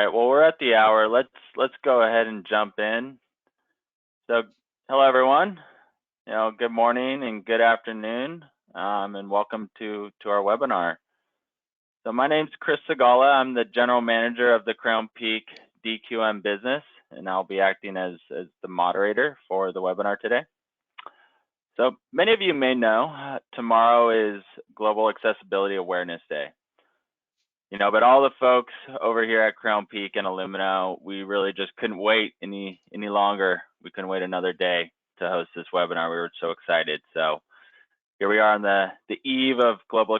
right, well, we're at the hour. Let's go ahead and jump in. So, hello everyone. Good morning and good afternoon, and welcome to our webinar. So my name's Chris Segala. I'm the general manager of the Crown Peak DQM business, and I'll be acting as the moderator for the webinar today. So many of you may know tomorrow is Global Accessibility Awareness Day. But all the folks over here at Crown Peak and Illumina, we really just couldn't wait any longer. We couldn't wait another day to host this webinar. We were so excited. So here we are on the eve of Global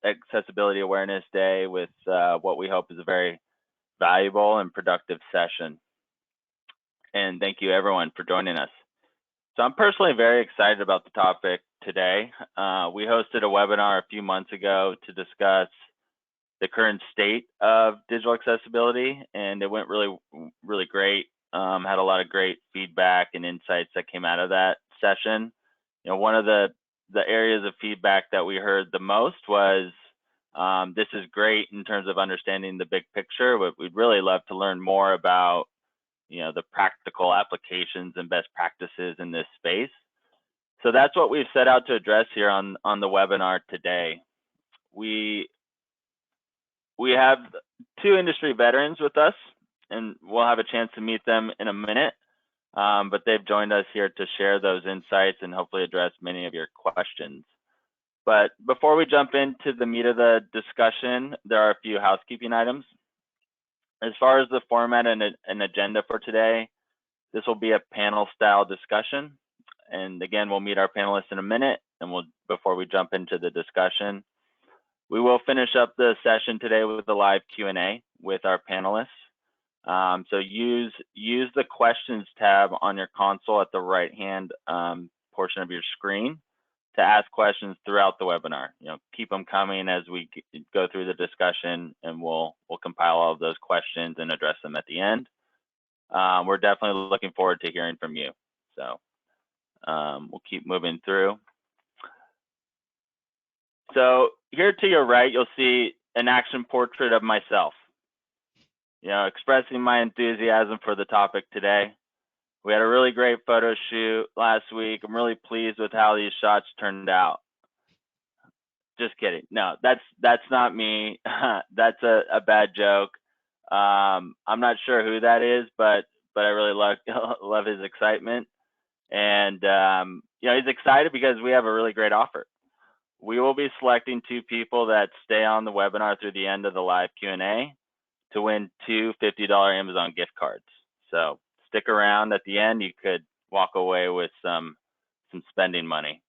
Accessibility Awareness Day with what we hope is a very valuable and productive session. And thank you everyone for joining us. So I'm personally very excited about the topic today. We hosted a webinar a few months ago to discuss the current state of digital accessibility, and it went really great. Had a lot of great feedback and insights that came out of that session. One of the areas of feedback that we heard the most was, this is great in terms of understanding the big picture, but we'd really love to learn more about, the practical applications and best practices in this space. So that's what we've set out to address here on the webinar today. We have two industry veterans with us, and we'll have a chance to meet them in a minute, but they've joined us here to share those insights and hopefully address many of your questions. But before we jump into the meat of the discussion, there are a few housekeeping items. As far as the format and agenda for today, this will be a panel-style discussion. And again, we'll meet our panelists in a minute, and before we jump into the discussion. We will finish up the session today with a live Q&A with our panelists. So use the questions tab on your console at the right-hand portion of your screen to ask questions throughout the webinar. Keep them coming as we go through the discussion, and we'll compile all of those questions and address them at the end. We're definitely looking forward to hearing from you. So we'll keep moving through. So here to your right, you'll see an action portrait of myself, expressing my enthusiasm for the topic today. We had a really great photo shoot last week. I'm really pleased with how these shots turned out. Just kidding. No, that's not me. That's a bad joke. I'm not sure who that is, but I really love his excitement. And he's excited because we have a really great offer. We will be selecting two people that stay on the webinar through the end of the live Q&A to win two $50 Amazon gift cards. So stick around at the end. You could walk away with some spending money.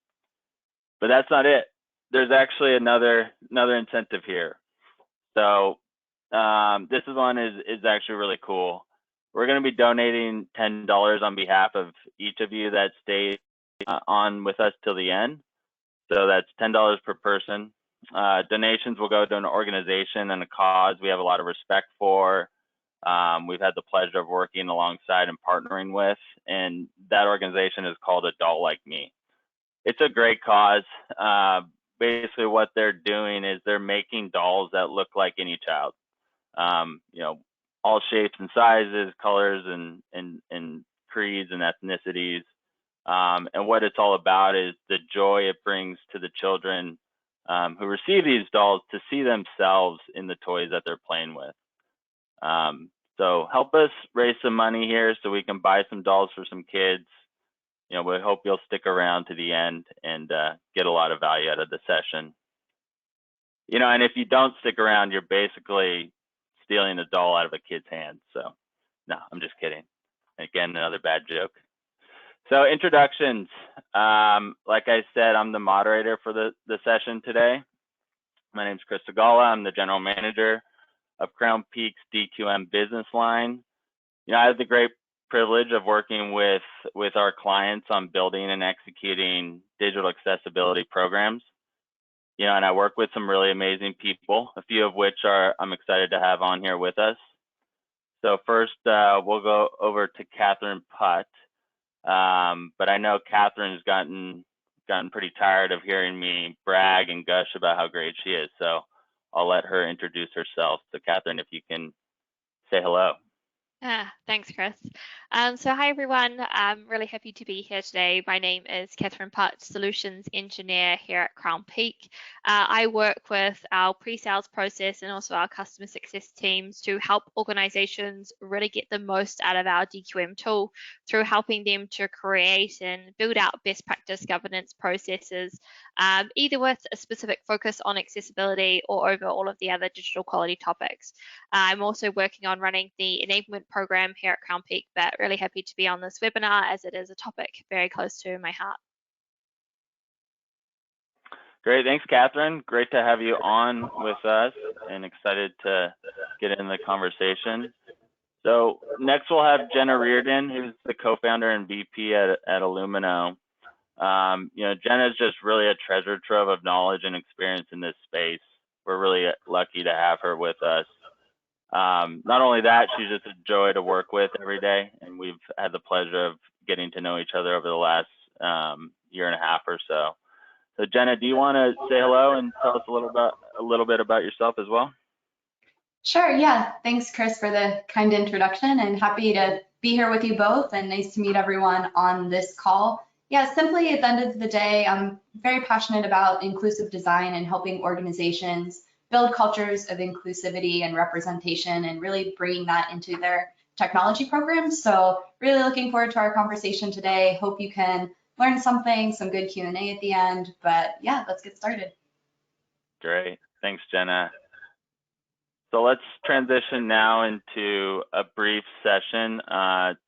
But that's not it. There's actually another incentive here. So this one is actually really cool. We're going to be donating $10 on behalf of each of you that stay on with us till the end. So that's $10 per person. Donations will go to an organization and a cause we have a lot of respect for. We've had the pleasure of working alongside and partnering with, and that organization is called Adult Like Me. It's a great cause. Basically what they're doing is they're making dolls that look like any child. All shapes and sizes, colors and creeds and ethnicities. And what it's all about is the joy it brings to the children who receive these dolls to see themselves in the toys that they're playing with. So help us raise some money here so we can buy some dolls for some kids. We hope you'll stick around to the end and get a lot of value out of the session. And if you don't stick around, you're basically stealing a doll out of a kid's hand. So no, I'm just kidding. Again, another bad joke. So introductions, like I said, I'm the moderator for the session today. My name is Chris Segala. I'm the general manager of Crown Peak's DQM business line. I have the great privilege of working with our clients on building and executing digital accessibility programs. And I work with some really amazing people, a few of which I'm excited to have on here with us. So first, we'll go over to Catherine Putt. But I know Catherine's gotten pretty tired of hearing me brag and gush about how great she is. So I'll let her introduce herself. So Catherine, if you can say hello. Thanks, Chris. So hi everyone. I'm really happy to be here today. My name is Catherine Putt, Solutions Engineer here at Crown Peak. I work with our pre-sales process and also our customer success teams to help organizations really get the most out of our DQM tool through helping them to create and build out best practice governance processes, either with a specific focus on accessibility or over all of the other digital quality topics. I'm also working on running the enablement program here at Crown Peak, but really happy to be on this webinar as it is a topic very close to my heart. Great, thanks, Catherine. Great to have you on with us and excited to get in the conversation. So next we'll have Jenna Reardon, who's the co-founder and VP at Illumino. Jenna is just really a treasure trove of knowledge and experience in this space. We're really lucky to have her with us. Not only that, she's just a joy to work with every day, and we've had the pleasure of getting to know each other over the last year and a half or so. So Jenna, do you want to say hello and tell us a little bit about yourself as well? Sure, yeah. Thanks, Chris, for the kind introduction, and happy to be here with you both, and nice to meet everyone on this call. Yeah, simply at the end of the day, I'm very passionate about inclusive design and helping organizations build cultures of inclusivity and representation and really bringing that into their technology programs. So really looking forward to our conversation today. Hope you can learn something, some good Q&A at the end, but yeah, let's get started. Great, thanks, Jenna. So let's transition now into a brief session.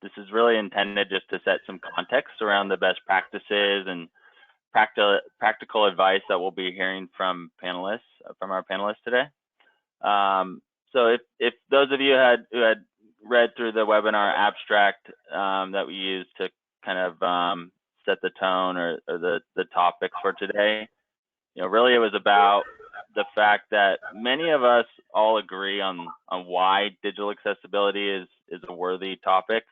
This is really intended just to set some context around the best practices and practical advice that we'll be hearing from our panelists today. So if those of you who had read through the webinar abstract that we used to kind of set the tone or the topics for today, really it was about the fact that many of us all agree on why digital accessibility is a worthy topic,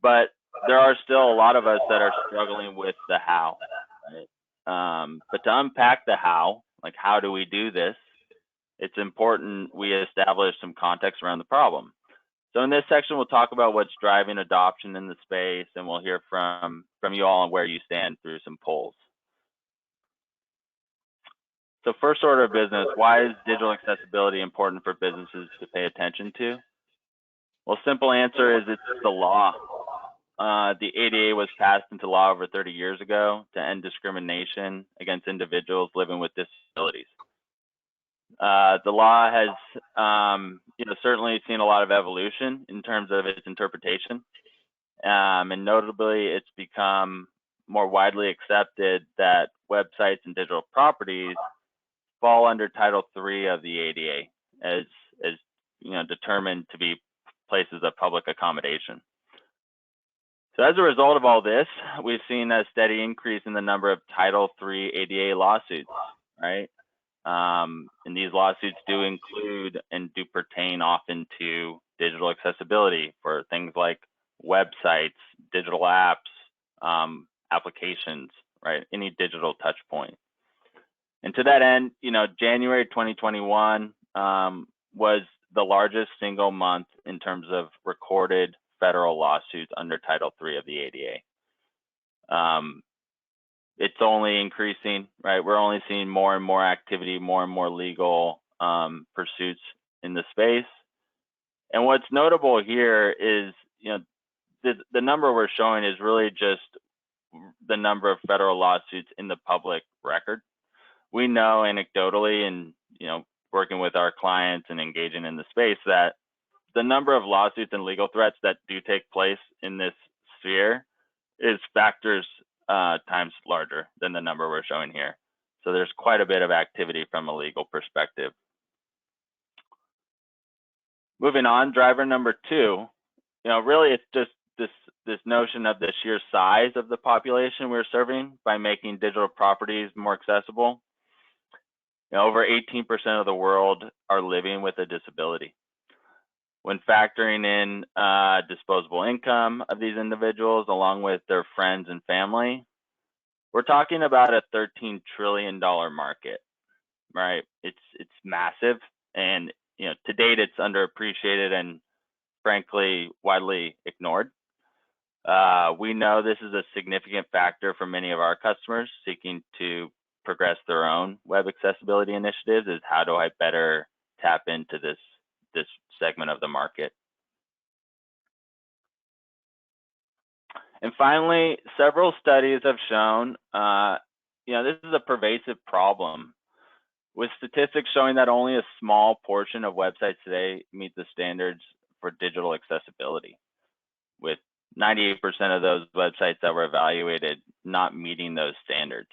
but there are still a lot of us that are struggling with the how. Right? But to unpack the how, like how do we do this, it's important we establish some context around the problem. So in this section, we'll talk about what's driving adoption in the space, and we'll hear from you all on where you stand through some polls. So first order of business, why is digital accessibility important for businesses to pay attention to? Well, simple answer is it's the law. The ADA was passed into law over 30 years ago to end discrimination against individuals living with disabilities. The law has, certainly seen a lot of evolution in terms of its interpretation, and notably, it's become more widely accepted that websites and digital properties fall under Title III of the ADA as determined to be places of public accommodation. So as a result of all this, we've seen a steady increase in the number of Title III ADA lawsuits, right? And these lawsuits do include and do pertain often to digital accessibility for things like websites, digital apps, applications, right? Any digital touch point. And to that end, January 2021 was the largest single month in terms of recorded federal lawsuits under Title III of the ADA. It's only increasing, right? We're only seeing more and more activity, more and more legal pursuits in the space. And what's notable here is, the number we're showing is really just the number of federal lawsuits in the public record. We know anecdotally and, working with our clients and engaging in the space that the number of lawsuits and legal threats that do take place in this sphere is factors times larger than the number we're showing here. So there's quite a bit of activity from a legal perspective. Moving on, driver number two, really it's just this notion of the sheer size of the population we're serving by making digital properties more accessible. Over 18% of the world are living with a disability. When factoring in disposable income of these individuals along with their friends and family, we're talking about a $13 trillion market, right? It's massive, and to date it's underappreciated and frankly widely ignored. We know this is a significant factor for many of our customers seeking to progress their own web accessibility initiatives, is how do I better tap into this segment of the market. And finally, several studies have shown, this is a pervasive problem, with statistics showing that only a small portion of websites today meet the standards for digital accessibility, with 98% of those websites that were evaluated not meeting those standards.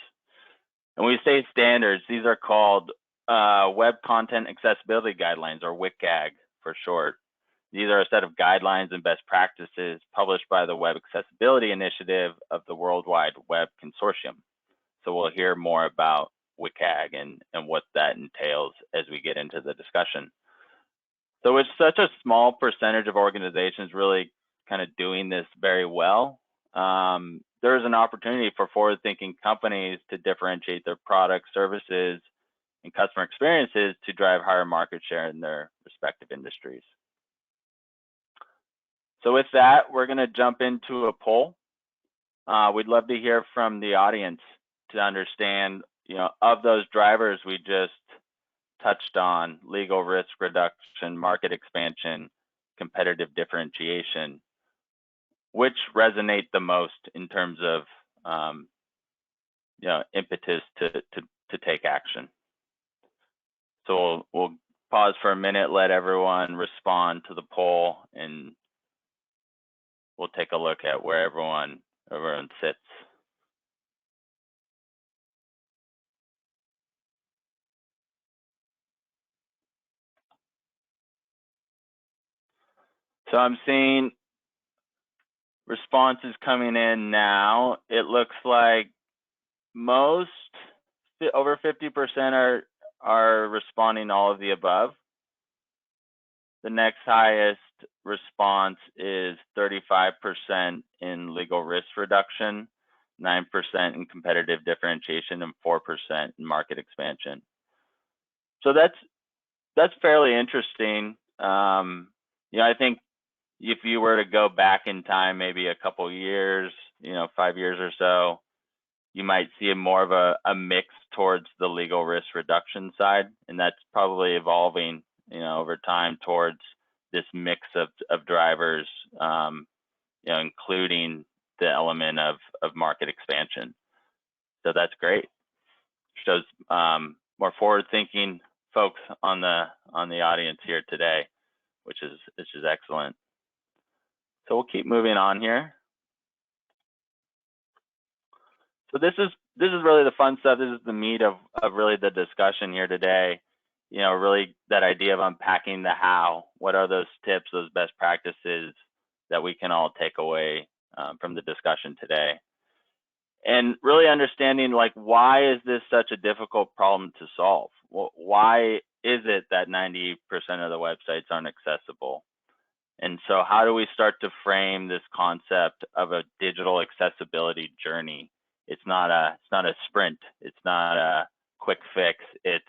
And when we say standards, these are called Web Content Accessibility Guidelines, or WCAG for short. These are a set of guidelines and best practices published by the Web Accessibility Initiative of the World Wide Web Consortium. So we'll hear more about WCAG and what that entails as we get into the discussion. So with such a small percentage of organizations really kind of doing this very well, there is an opportunity for forward-thinking companies to differentiate their products, services, and customer experiences to drive higher market share in their respective industries. So with that, we're going to jump into a poll. We'd love to hear from the audience to understand, of those drivers we just touched on, legal risk reduction, market expansion, competitive differentiation, which resonate the most in terms of impetus to take action. So we'll pause for a minute, let everyone respond to the poll, and we'll take a look at where everyone sits. So I'm seeing responses coming in now. It looks like most, over 50% are responding all of the above. The next highest response is 35% in legal risk reduction, 9% in competitive differentiation, and 4% in market expansion. So that's fairly interesting. I think if you were to go back in time, maybe a couple years, 5 years or so, you might see more of a mix towards the legal risk reduction side, and that's probably evolving, over time towards this mix of drivers, including the element of market expansion. So that's great. Shows more forward-thinking folks on the audience here today, which is excellent. So we'll keep moving on here. So this is really the fun stuff. This is the meat of really the discussion here today. Really that idea of unpacking the how. What are those tips, those best practices that we can all take away from the discussion today? And really understanding, why is this such a difficult problem to solve? Why is it that 90% of the websites aren't accessible? And so how do we start to frame this concept of a digital accessibility journey? It's not a sprint. It's not a quick fix. It's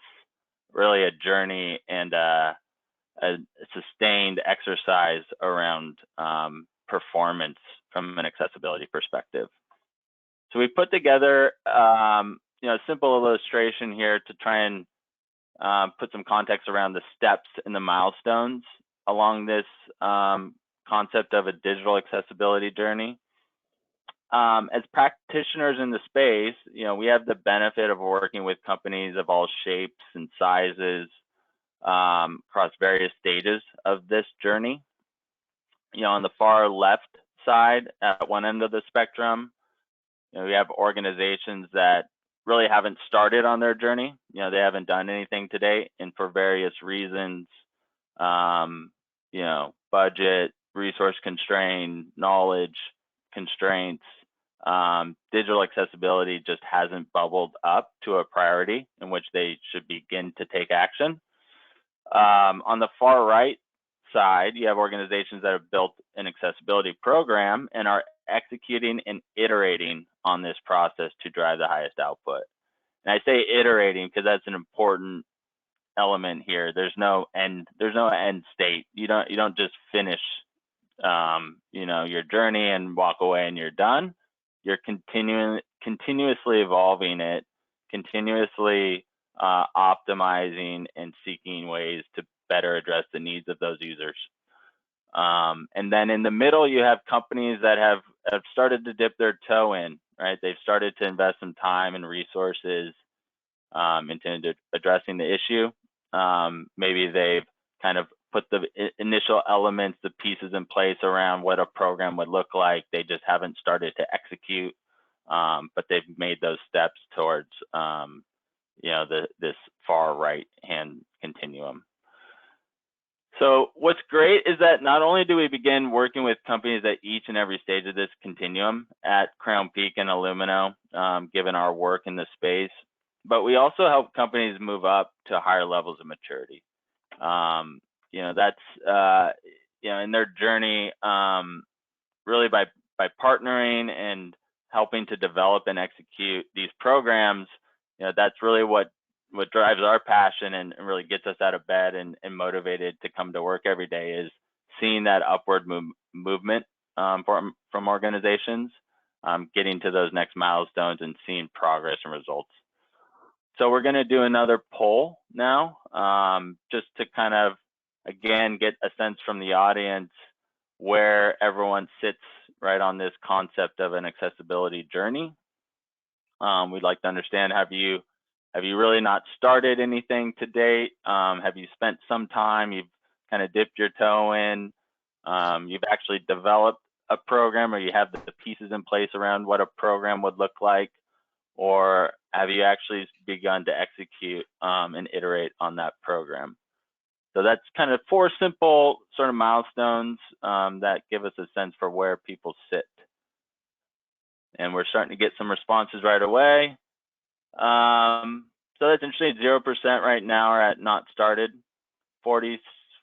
really a journey and a sustained exercise around performance from an accessibility perspective. So we put together a simple illustration here to try and put some context around the steps and the milestones along this concept of a digital accessibility journey. As practitioners in the space, we have the benefit of working with companies of all shapes and sizes across various stages of this journey. On the far left side, at one end of the spectrum, we have organizations that really haven't started on their journey. They haven't done anything to date, and for various reasons, budget, resource constraint, knowledge constraints, digital accessibility just hasn't bubbled up to a priority in which they should begin to take action. On the far right side, you have organizations that have built an accessibility program and are executing and iterating on this process to drive the highest output. And I say iterating because that's an important element here. There's no end state. You don't just finish your journey and walk away and you're done. You're continuously evolving it, continuously optimizing and seeking ways to better address the needs of those users. And then in the middle, you have companies that have started to dip their toe in, right? They've started to invest some time and resources into addressing the issue. Maybe they've kind of put the initial elements, the pieces in place around what a program would look like. They just haven't started to execute, but they've made those steps towards, this far right hand continuum. So what's great is that not only do we begin working with companies at each and every stage of this continuum at Crown Peak and Illumino, given our work in the space, but we also help companies move up to higher levels of maturity. That's in their journey, really by partnering and helping to develop and execute these programs. That's really what drives our passion and really gets us out of bed and motivated to come to work every day, is seeing that upward movement from organizations, getting to those next milestones and seeing progress and results. So we're going to do another poll now, just to kind of, again, get a sense from the audience where everyone sits right on this concept of an accessibility journey. We'd like to understand, have you really not started anything to date? Have you spent some time, you've kind of dipped your toe in, you've actually developed a program, or you have the pieces in place around what a program would look like? Or have you actually begun to execute and iterate on that program? So that's kind of 4 simple sort of milestones that give us a sense for where people sit. And we're starting to get some responses right away. So that's interesting. 0% right now are at not started. 44%,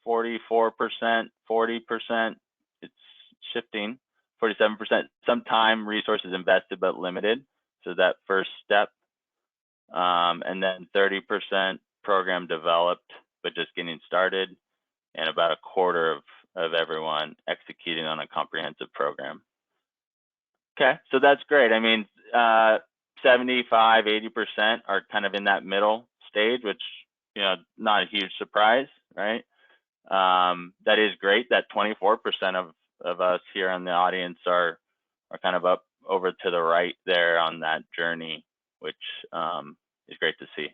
40%. It's shifting. 47%. Some time, resources invested but limited. So that first step. And then 30% program developed but just getting started, and about a quarter of everyone executing on a comprehensive program. Okay, so that's great. I mean, 75, 80% are kind of in that middle stage, which, not a huge surprise, right? That is great that 24% of us here in the audience are kind of up over to the right there on that journey, which is great to see.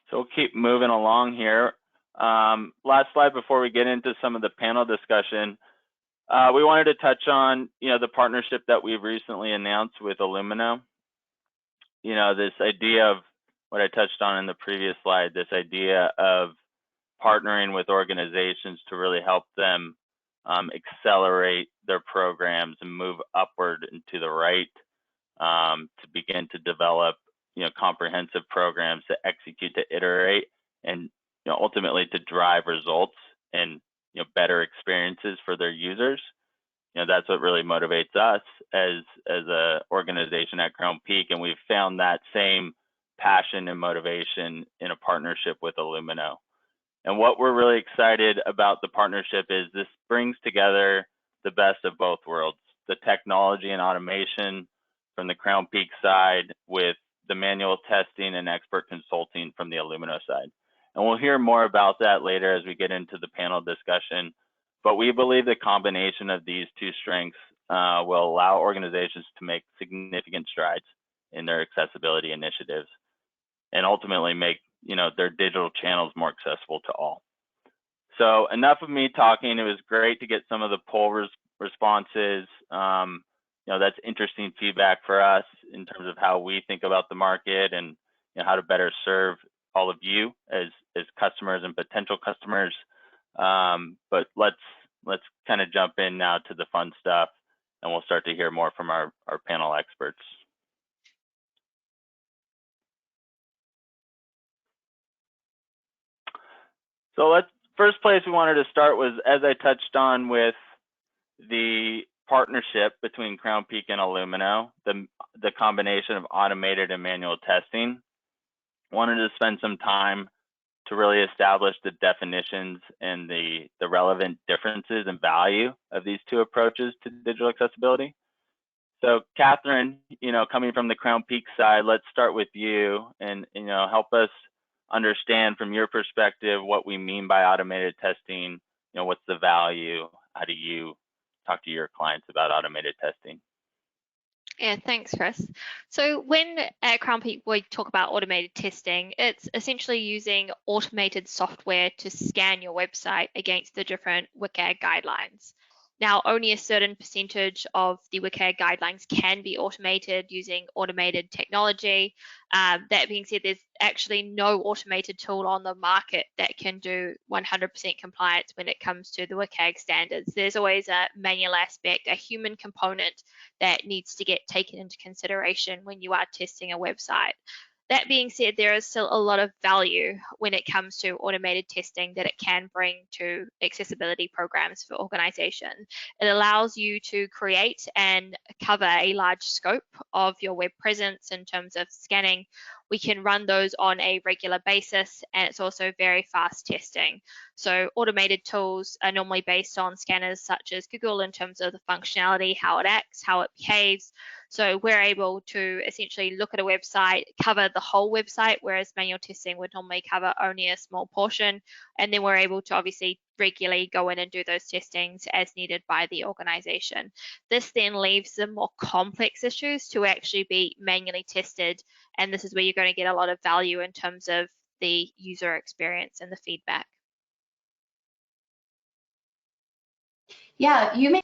So we'll keep moving along here. Last slide before we get into some of the panel discussion. We wanted to touch on, the partnership that we've recently announced with Illumino. This idea of what I touched on in the previous slide, this idea of partnering with organizations to really help them accelerate their programs and move upward and to the right, to begin to develop comprehensive programs to execute, to iterate, and ultimately to drive results and better experiences for their users. That's what really motivates us as a organization at Crown Peak, and we've found that same passion and motivation in a partnership with Illumino. And what we're really excited about the partnership is this brings together the best of both worlds, the technology and automation from the Crown Peak side with the manual testing and expert consulting from the Illumino side. And we'll hear more about that later as we get into the panel discussion. But we believe the combination of these 2 strengths will allow organizations to make significant strides in their accessibility initiatives and ultimately make their digital channels more accessible to all. So enough of me talking. It was great to get some of the poll responses. That's interesting feedback for us in terms of how we think about the market and how to better serve all of you as customers and potential customers. But let's kind of jump in now to the fun stuff, and we'll start to hear more from our panel experts. So first place we wanted to start was, as I touched on with the partnership between Crown Peak and Illumino, the combination of automated and manual testing. Wanted to spend some time really establish the definitions and the relevant differences and value of these two approaches to digital accessibility. So Catherine, coming from the Crown Peak side, let's start with you and, help us understand from your perspective what we mean by automated testing. What's the value? How do you talk to your clients about automated testing? Yeah, thanks, Chris. So when at Crown Peak we talk about automated testing, it's essentially using automated software to scan your website against the different WCAG guidelines. Now, only a certain percentage of the WCAG guidelines can be automated using automated technology. That being said, there's actually no automated tool on the market that can do 100% compliance when it comes to the WCAG standards. There's always a manual aspect, a human component that needs to get taken into consideration when you are testing a website. That being said, there is still a lot of value when it comes to automated testing that it can bring to accessibility programs for organizations. It allows you to create and cover a large scope of your web presence in terms of scanning. We can run those on a regular basis, and it's also very fast testing. So automated tools are normally based on scanners such as Google in terms of the functionality, how it acts, how it behaves. So we're able to essentially look at a website, cover the whole website, whereas manual testing would normally cover only a small portion. And then we're able to obviously regularly go in and do those testings as needed by the organization. This then leaves the more complex issues to actually be manually tested. And this is where you're going to get a lot of value in terms of the user experience and the feedback. Yeah, you may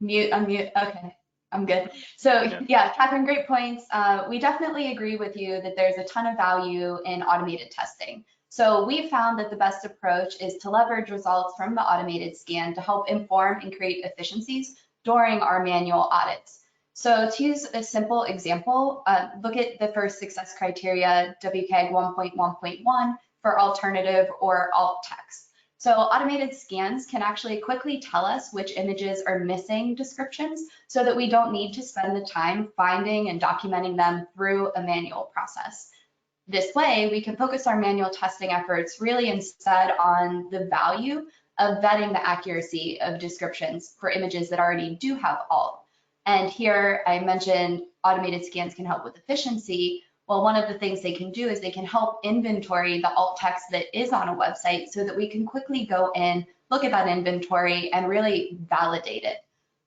unmute. Okay, I'm good. So yeah, Catherine, great points. We definitely agree with you that there's a ton of value in automated testing. So we found that the best approach is to leverage results from the automated scan to help inform and create efficiencies during our manual audits. So to use a simple example, look at the first success criteria, WCAG 1.1.1 for alternative or alt text. So automated scans can actually quickly tell us which images are missing descriptions so that we don't need to spend the time finding and documenting them through a manual process. This way, we can focus our manual testing efforts really instead on the value of vetting the accuracy of descriptions for images that already do have alt. And here I mentioned automated scans can help with efficiency. Well, one of the things they can do is they can help inventory the alt text that is on a website so that we can quickly go in, look at that inventory and really validate it.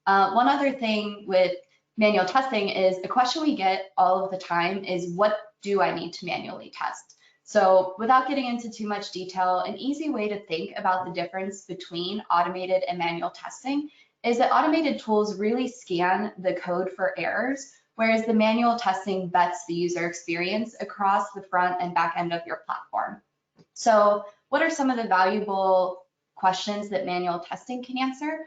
One other thing with manual testing is the question we get all of the time is, what do I need to manually test? So without getting into too much detail, an easy way to think about the difference between automated and manual testing is that automated tools really scan the code for errors, whereas the manual testing vets the user experience across the front and back end of your platform. So what are some of the valuable questions that manual testing can answer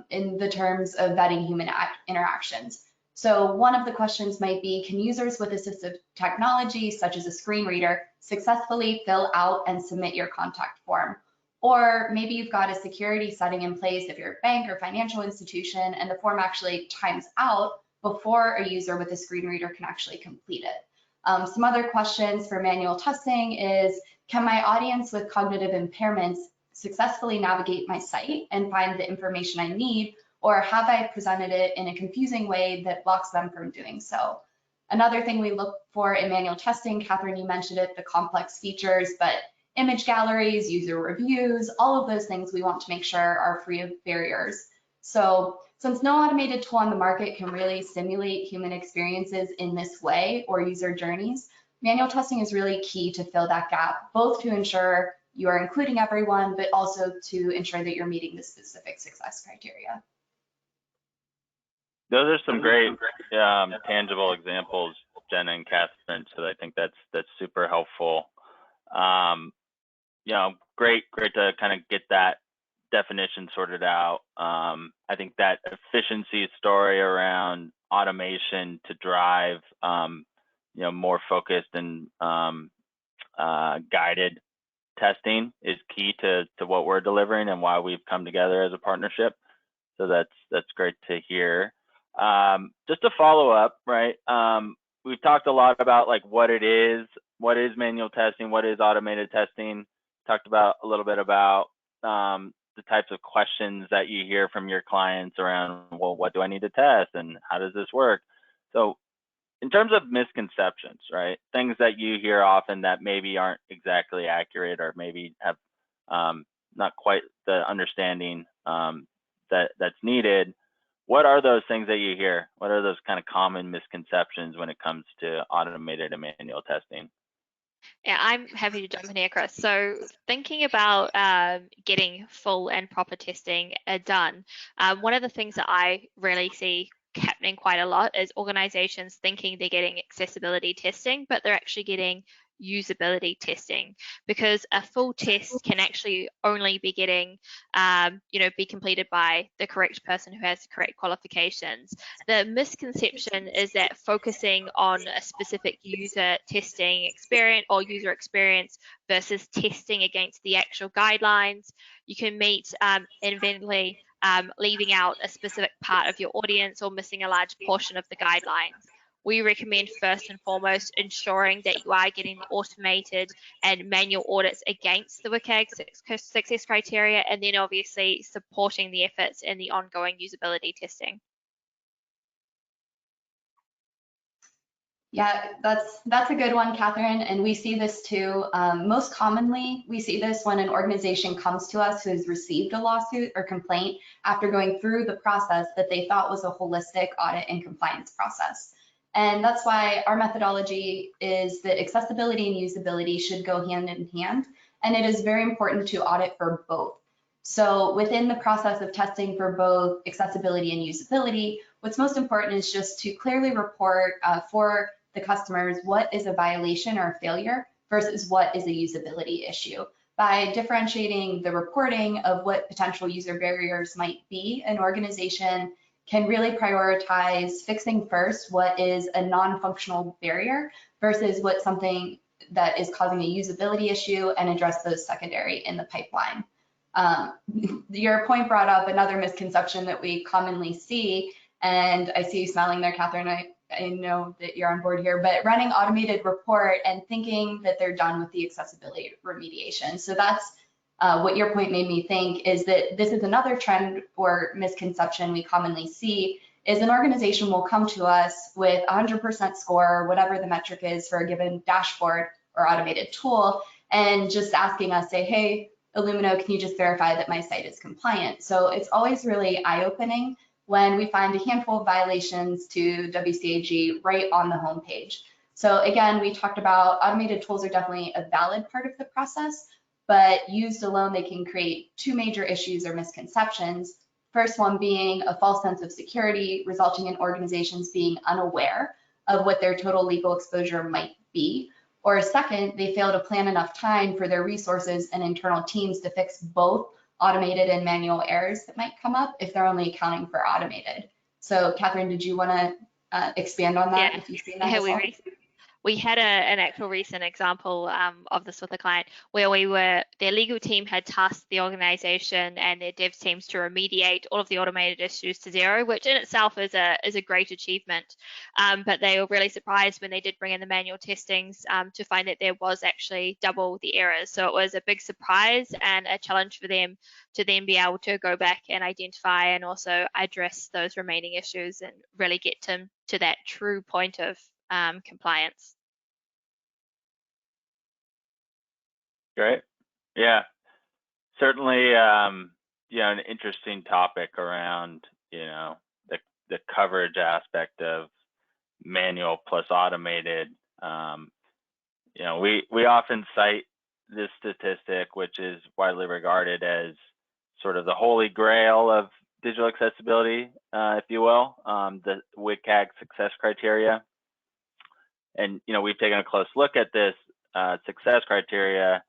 in the terms of vetting human interactions? So one of the questions might be, can users with assistive technology, such as a screen reader, successfully fill out and submit your contact form? Or maybe you've got a security setting in place if you're a bank or financial institution and the form actually times out before a user with a screen reader can actually complete it. Some other questions for manual testing is, can my audience with cognitive impairments successfully navigate my site and find the information I need, or have I presented it in a confusing way that blocks them from doing so? Another thing we look for in manual testing, Catherine, you mentioned it, the complex features, but image galleries, user reviews, all of those things we want to make sure are free of barriers. So since no automated tool on the market can really simulate human experiences in this way or user journeys, manual testing is really key to fill that gap, both to ensure you are including everyone, but also to ensure that you're meeting the specific success criteria. Those are some great tangible examples, Jenna and Catherine, so I think that's super helpful. Great to kind of get that definition sorted out. I think that efficiency story around automation to drive more focused and guided testing is key to what we're delivering and why we've come together as a partnership. So that's great to hear. Just to follow up, right? we've talked a lot about like what is manual testing, what is automated testing. Talked about a little bit about the types of questions that you hear from your clients around, well, what do I need to test and how does this work? So in terms of misconceptions, right? Things that you hear often that maybe aren't exactly accurate or maybe have not quite the understanding that's needed. What are those things that you hear? What are those kind of common misconceptions when it comes to automated and manual testing? Yeah, I'm happy to jump in here, Chris. So thinking about getting full and proper testing done, one of the things that I really see happening quite a lot is organizations thinking they're getting accessibility testing, but they're actually getting usability testing, because a full test can actually only be getting, be completed by the correct person who has the correct qualifications. The misconception is that focusing on a specific user testing experience or user experience versus testing against the actual guidelines, you can meet inadvertently leaving out a specific part of your audience or missing a large portion of the guidelines. We recommend first and foremost ensuring that you are getting the automated and manual audits against the WCAG success criteria, and then obviously supporting the efforts in the ongoing usability testing. Yeah, that's a good one, Catherine. And we see this too. Most commonly, we see this when an organization comes to us who has received a lawsuit or complaint after going through the process that they thought was a holistic audit and compliance process. And that's why our methodology is that accessibility and usability should go hand in hand. And it is very important to audit for both. So within the process of testing for both accessibility and usability, what's most important is just to clearly report for the customers what is a violation or a failure versus what is a usability issue. By differentiating the reporting of what potential user barriers might be, an organization can really prioritize fixing first what is a non-functional barrier versus what something that is causing a usability issue and address those secondary in the pipeline. Your point brought up another misconception that we commonly see, and I see you smiling there, Catherine. I know that you're on board here, but running automated report and thinking that they're done with the accessibility remediation. So that's what your point made me think, is that this is another trend or misconception we commonly see, is an organization will come to us with 100% score, whatever the metric is for a given dashboard or automated tool, and just asking us, say, hey, Illumino, can you just verify that my site is compliant? So it's always really eye-opening when we find a handful of violations to WCAG right on the homepage. So again, we talked about automated tools are definitely a valid part of the process, but used alone, they can create two major issues or misconceptions. First one being a false sense of security, resulting in organizations being unaware of what their total legal exposure might be. Or second, they fail to plan enough time for their resources and internal teams to fix both automated and manual errors that might come up if they're only accounting for automated. So Catherine, did you want to expand on that? Yeah. If you've seen that as well? We had an actual recent example of this with a client where their legal team had tasked the organization and their dev teams to remediate all of the automated issues to zero, which in itself is a great achievement. But they were really surprised when they did bring in the manual testings to find that there was actually double the errors. So it was a big surprise and a challenge for them to then be able to go back and identify and also address those remaining issues and really get to that true point of compliance. Great. Yeah, certainly, an interesting topic around, the coverage aspect of manual plus automated. We often cite this statistic, which is widely regarded as sort of the holy grail of digital accessibility, if you will, the WCAG success criteria. And, we've taken a close look at this success criteria.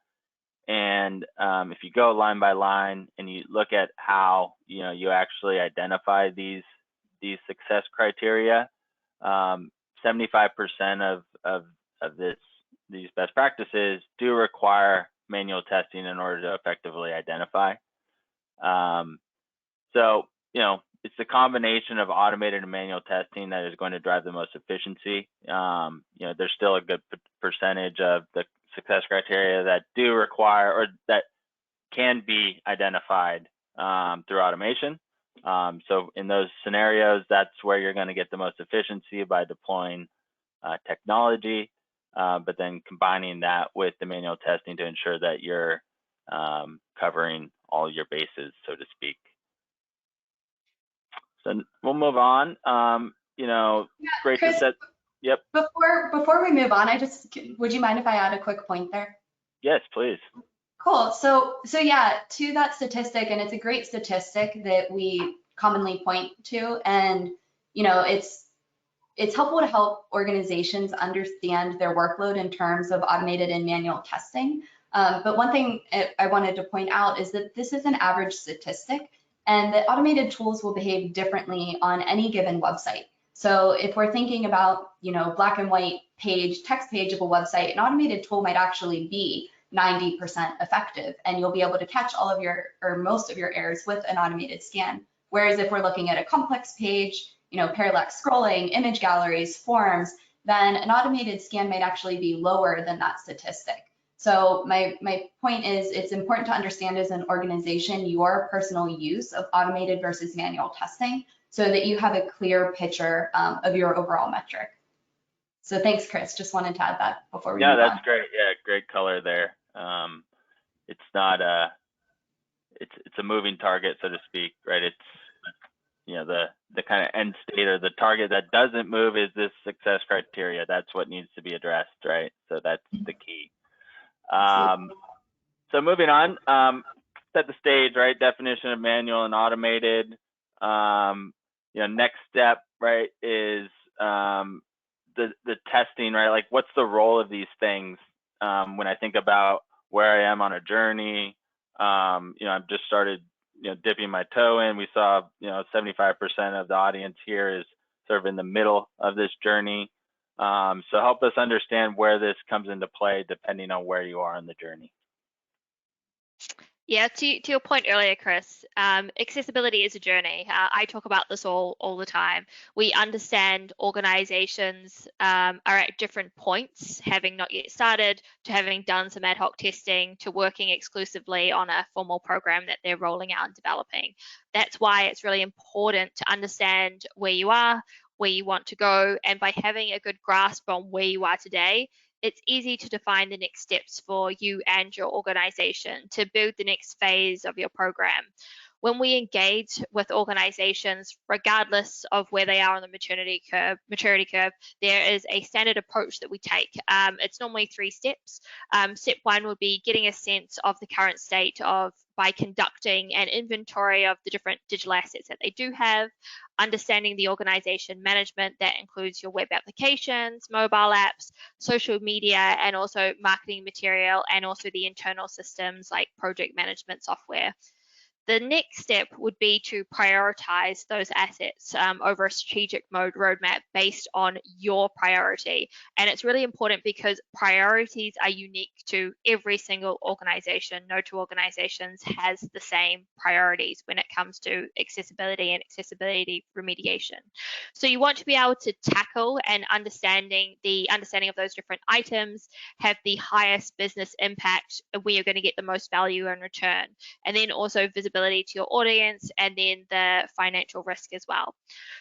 And if you go line by line and you look at how, you actually identify these success criteria, 75% of these best practices do require manual testing in order to effectively identify. So, it's the combination of automated and manual testing that is going to drive the most efficiency. There's still a good percentage of the success criteria that do require or that can be identified through automation. So in those scenarios, that's where you're going to get the most efficiency by deploying technology, but then combining that with the manual testing to ensure that you're covering all your bases, so to speak. So we'll move on. Great Chris, to set. Yep. Before we move on, would you mind if I add a quick point there? Yes, please. Cool. So yeah, to that statistic, and it's a great statistic that we commonly point to, and it's helpful to help organizations understand their workload in terms of automated and manual testing. But one thing I wanted to point out is that this is an average statistic, and that automated tools will behave differently on any given website. So if we're thinking about, black and white text page of a website, an automated tool might actually be 90% effective, and you'll be able to catch all of your or most of your errors with an automated scan. Whereas if we're looking at a complex page, parallax scrolling, image galleries, forms, then an automated scan might actually be lower than that statistic. So my point is, it's important to understand as an organization your personal use of automated versus manual testing so that you have a clear picture of your overall metric. So thanks, Chris. Just wanted to add that before we move on. Yeah, that's great. Yeah, great color there. It's not it's a moving target, so to speak, right? It's the kind of end state or the target that doesn't move is this success criteria. That's what needs to be addressed, right? So that's the key. So moving on, set the stage, right? Definition of manual and automated. Next step, right, is the testing, right? Like, what's the role of these things when I think about where I am on a journey? I've just started, dipping my toe in. We saw, 75% of the audience here is sort of in the middle of this journey. So help us understand where this comes into play depending on where you are in the journey. Yeah, to your point earlier, Chris, accessibility is a journey. I talk about this all the time. We understand organizations are at different points, having not yet started, to having done some ad hoc testing, to working exclusively on a formal program that they're rolling out and developing. That's why it's really important to understand where you are, where you want to go, and by having a good grasp on where you are today, it's easy to define the next steps for you and your organization to build the next phase of your program. When we engage with organizations, regardless of where they are on the maturity curve, there is a standard approach that we take. It's normally 3 steps. Step 1 would be getting a sense of the current state by conducting an inventory of the different digital assets that they do have, understanding the organization management that includes your web applications, mobile apps, social media, and also marketing material, and also the internal systems like project management software. The next step would be to prioritize those assets over a strategic mode roadmap based on your priority. And it's really important because priorities are unique to every single organization. No 2 organizations has the same priorities when it comes to accessibility and accessibility remediation. So you want to be able to tackle and understanding of those different items, have the highest business impact where you're going to get the most value in return, and then also visibility to your audience, and then the financial risk as well.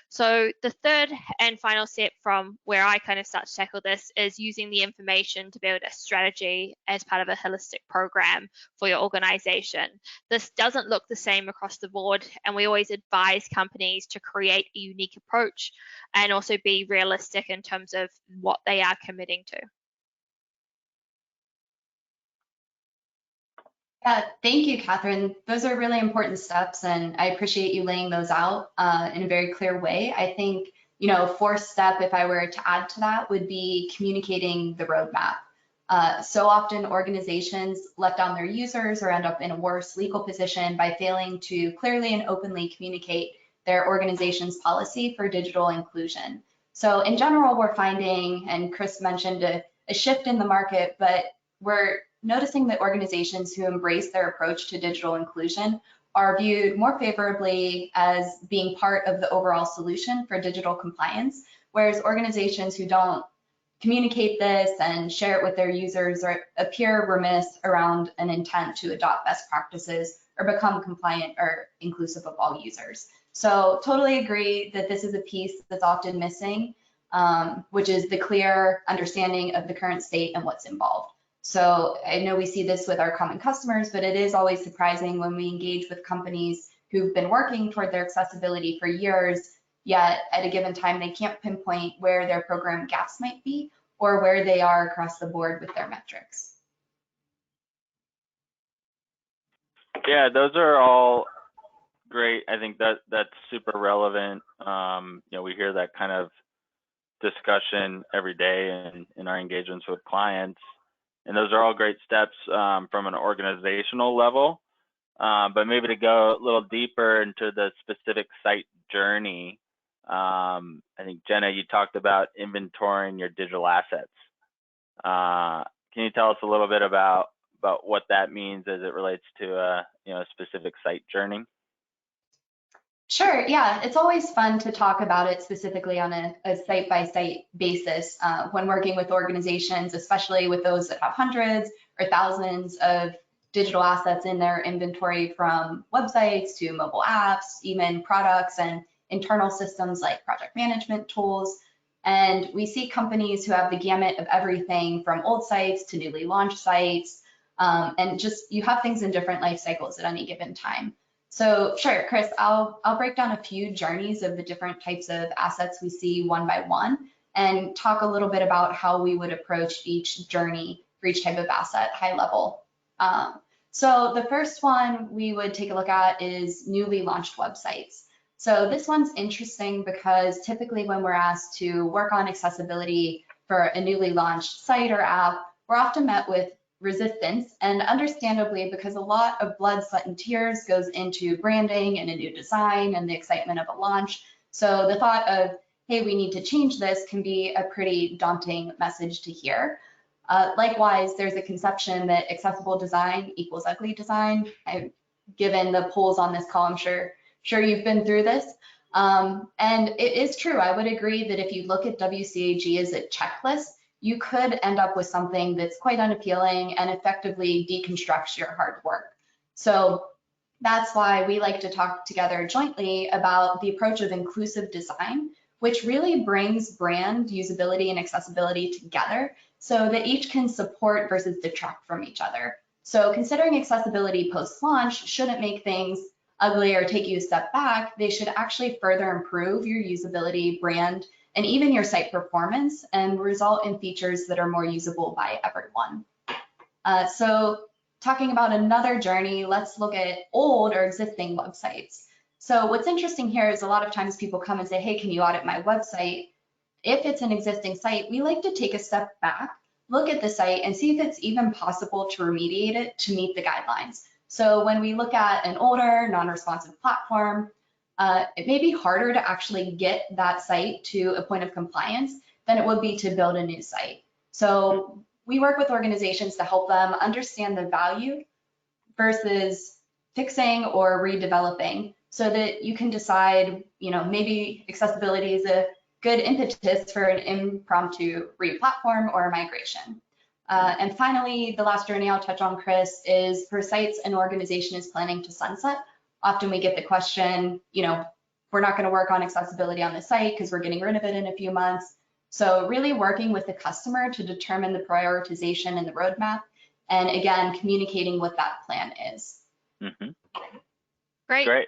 So the third and final step from where I kind of start to tackle this is using the information to build a strategy as part of a holistic program for your organization. This doesn't look the same across the board, and we always advise companies to create a unique approach and also be realistic in terms of what they are committing to. Yeah, thank you, Catherine. Those are really important steps, and I appreciate you laying those out in a very clear way. I think, 4th step, if I were to add to that, would be communicating the roadmap. So often organizations let down their users or end up in a worse legal position by failing to clearly and openly communicate their organization's policy for digital inclusion. So in general, we're finding, and Chris mentioned a shift in the market, but we're noticing that organizations who embrace their approach to digital inclusion are viewed more favorably as being part of the overall solution for digital compliance, whereas organizations who don't communicate this and share it with their users or appear remiss around an intent to adopt best practices or become compliant or inclusive of all users. So totally agree that this is a piece that's often missing, which is the clear understanding of the current state and what's involved. So I know we see this with our common customers, but it is always surprising when we engage with companies who've been working toward their accessibility for years, yet at a given time, they can't pinpoint where their program gaps might be or where they are across the board with their metrics. Yeah, those are all great. I think that's super relevant. We hear that kind of discussion every day in our engagements with clients, and those are all great steps from an organizational level. But maybe to go a little deeper into the specific site journey, I think Jenna, you talked about inventorying your digital assets. Can you tell us a little bit about what that means as it relates to a specific site journey? Sure, yeah, it's always fun to talk about it specifically on a site-by-site basis when working with organizations, especially with those that have hundreds or thousands of digital assets in their inventory, from websites to mobile apps, even products and internal systems like project management tools. And we see companies who have the gamut of everything from old sites to newly launched sites, and just you have things in different life cycles at any given time. So sure, Chris, I'll break down a few journeys of the different types of assets we see one by one and talk a little bit about how we would approach each journey for each type of asset high level. So the first one we would take a look at is newly launched websites. So this one's interesting because typically when we're asked to work on accessibility for a newly launched site or app, we're often met with resistance, and understandably, because a lot of blood, sweat, and tears goes into branding and a new design and the excitement of a launch. So the thought of, hey, we need to change this can be a pretty daunting message to hear. Likewise, there's a conception that accessible design equals ugly design. Given the polls on this call, I'm sure you've been through this. And it is true. I would agree that if you look at WCAG as a checklist, you could end up with something that's quite unappealing and effectively deconstructs your hard work. So that's why we like to talk together jointly about the approach of inclusive design, which really brings brand, usability, and accessibility together so that each can support versus detract from each other. So considering accessibility post-launch shouldn't make things ugly or take you a step back. They should actually further improve your usability, brand, and even your site performance, and result in features that are more usable by everyone. So talking about another journey, let's look at old or existing websites. So what's interesting here is a lot of times people come and say, hey, can you audit my website? If it's an existing site, we like to take a step back, look at the site, and see if it's even possible to remediate it to meet the guidelines. So when we look at an older, non-responsive platform, it may be harder to actually get that site to a point of compliance than it would be to build a new site. So we work with organizations to help them understand the value versus fixing or redeveloping so that you can decide, maybe accessibility is a good impetus for an impromptu re-platform or a migration. And finally, the last journey I'll touch on, Chris, is for sites an organization is planning to sunset. Often we get the question, we're not going to work on accessibility on the site because we're getting rid of it in a few months. So really working with the customer to determine the prioritization and the roadmap, and again, communicating what that plan is. Mm-hmm.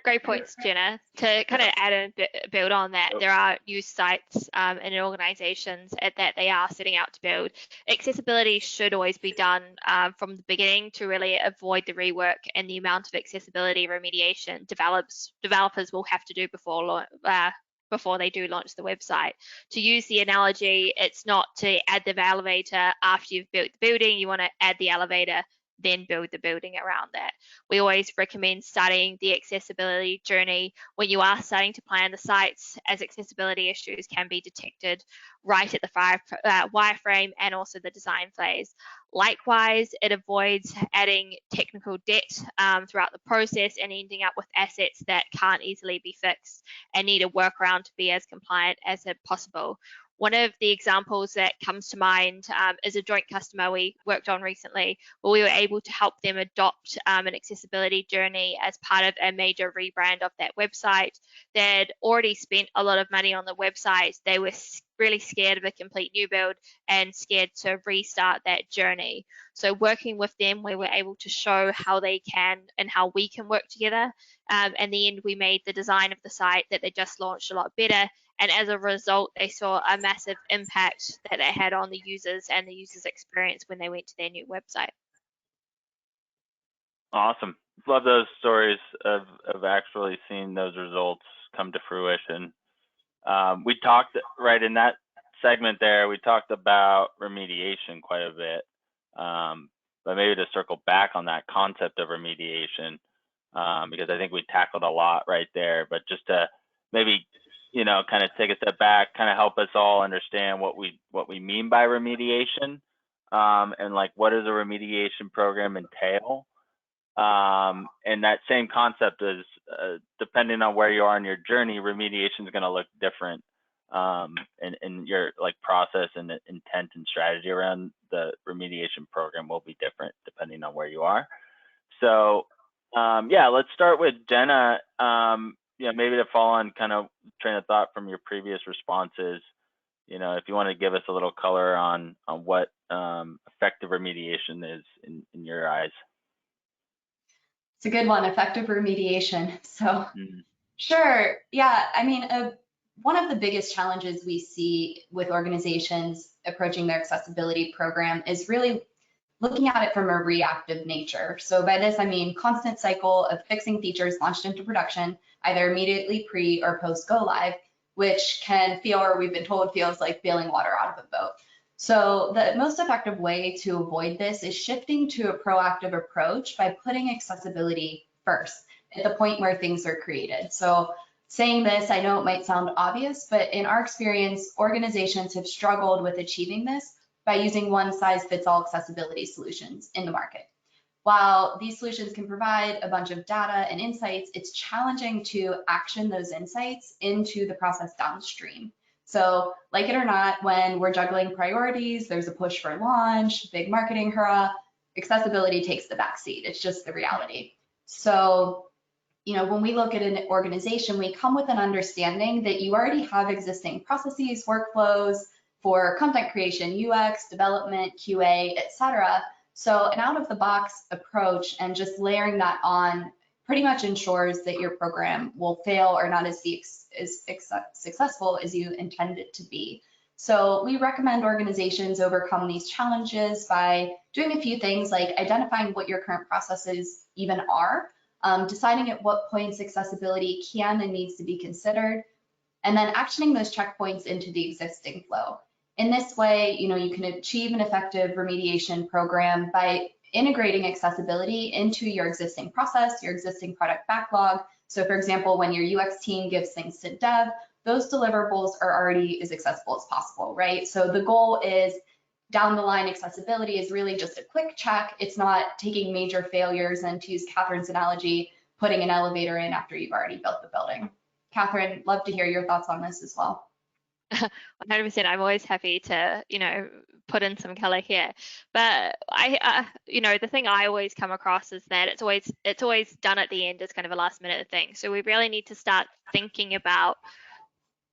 Great points, Jenna. To kind of add and build on that, there are new sites and organizations that they are setting out to build. Accessibility should always be done from the beginning to really avoid the rework and the amount of accessibility remediation developers will have to do before they do launch the website. To use the analogy, it's not to add the elevator after you've built the building. You want to add the elevator then build the building around that. We always recommend starting the accessibility journey when you are starting to plan the sites, as accessibility issues can be detected right at the wireframe and also the design phase. Likewise, it avoids adding technical debt throughout the process and ending up with assets that can't easily be fixed and need a workaround to be as compliant as possible. One of the examples that comes to mind is a joint customer we worked on recently, where we were able to help them adopt an accessibility journey as part of a major rebrand of that website. They'd already spent a lot of money on the website. They were really scared of a complete new build and scared to restart that journey. So working with them, we were able to show how they can and how we can work together. In the end, we made the design of the site that they just launched a lot better. And as a result, they saw a massive impact that they had on the users and the users' experience when they went to their new website. Awesome. Love those stories of actually seeing those results come to fruition. We talked right in that segment there, we talked about remediation quite a bit. But maybe to circle back on that concept of remediation, because I think we tackled a lot right there, but just to maybe, you know, kind of take a step back, kind of help us all understand what we mean by remediation, and like what does a remediation program entail? And that same concept is, depending on where you are in your journey, remediation is going to look different, and your like process and intent and strategy around the remediation program will be different depending on where you are. So yeah, let's start with Jenna. You know, maybe to follow on kind of train of thought from your previous responses, you know, if you want to give us a little color on what effective remediation is in your eyes. It's a good one, effective remediation. So sure, yeah, I mean, one of the biggest challenges we see with organizations approaching their accessibility program is really looking at it from a reactive nature. So by this, I mean constant cycle of fixing features launched into production, either immediately pre or post go live, which can feel, or we've been told feels like bailing water out of a boat. So the most effective way to avoid this is shifting to a proactive approach by putting accessibility first at the point where things are created. So saying this, I know it might sound obvious, but in our experience, organizations have struggled with achieving this by using one-size-fits-all accessibility solutions in the market. While these solutions can provide a bunch of data and insights, it's challenging to action those insights into the process downstream. So like it or not, when we're juggling priorities, there's a push for launch, big marketing hurrah, accessibility takes the backseat. It's just the reality. So, you know, when we look at an organization, we come with an understanding that you already have existing processes, workflows for content creation, UX, development, QA, etc. So an out-of-the-box approach and just layering that on pretty much ensures that your program will fail or not as successful as you intend it to be. So we recommend organizations overcome these challenges by doing a few things like identifying what your current processes even are, deciding at what points accessibility can and needs to be considered, and then actioning those checkpoints into the existing flow. In this way, you know, you can achieve an effective remediation program by integrating accessibility into your existing process, your existing product backlog. So for example, when your UX team gives things to dev, those deliverables are already as accessible as possible, right? So the goal is down the line, accessibility is really just a quick check. It's not taking major failures and, to use Catherine's analogy, putting an elevator in after you've already built the building. Catherine, love to hear your thoughts on this as well. 100%. I'm always happy to, you know, put in some color here. But you know, the thing I always come across is that it's always done at the end as kind of a last minute thing. So we really need to start thinking about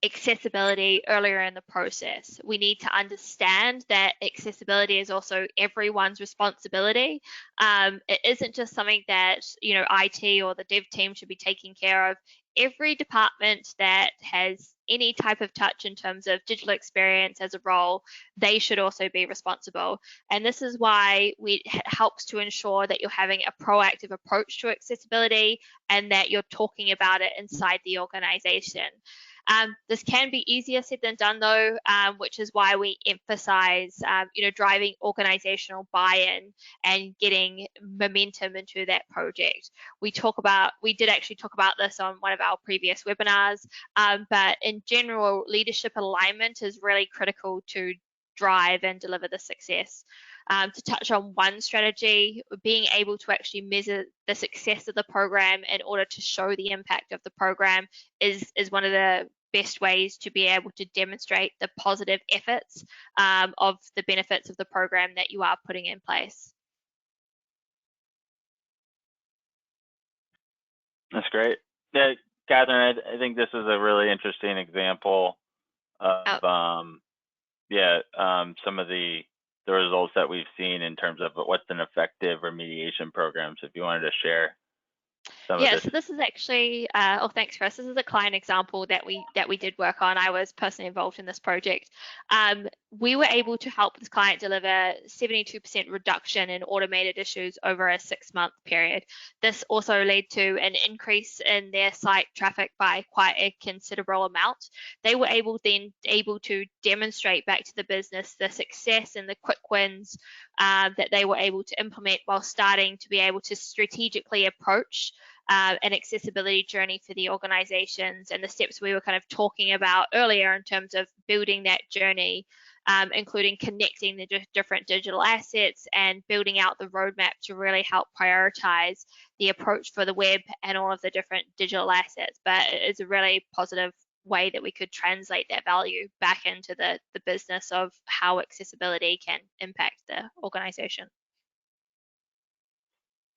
accessibility earlier in the process. We need to understand that accessibility is also everyone's responsibility. It isn't just something that, you know, IT or the dev team should be taking care of. Every department that has any type of touch in terms of digital experience as a role, they should also be responsible. And this is why it helps to ensure that you're having a proactive approach to accessibility and that you're talking about it inside the organization. This can be easier said than done though, which is why we emphasize, driving organizational buy-in and getting momentum into that project. We did actually talk about this on one of our previous webinars, but in general, leadership alignment is really critical to drive and deliver the success. To touch on one strategy, being able to actually measure the success of the program in order to show the impact of the program is one of the best ways to be able to demonstrate the positive efforts of the benefits of the program that you are putting in place. That's great. Yeah, Catherine, I think this is a really interesting example of some of the results that we've seen in terms of what's an effective remediation program. So if you wanted to share some of this. So this is actually, thanks, Chris. This is a client example that we did work on. I was personally involved in this project. We were able to help this client deliver 72% reduction in automated issues over a 6-month period. This also led to an increase in their site traffic by quite a considerable amount. They were able to demonstrate back to the business the success and the quick wins that they were able to implement while starting to be able to strategically approach an accessibility journey for the organizations, and the steps we were kind of talking about earlier in terms of building that journey, including connecting the different digital assets and building out the roadmap to really help prioritize the approach for the web and all of the different digital assets. But it's a really positive way that we could translate that value back into the business of how accessibility can impact the organization.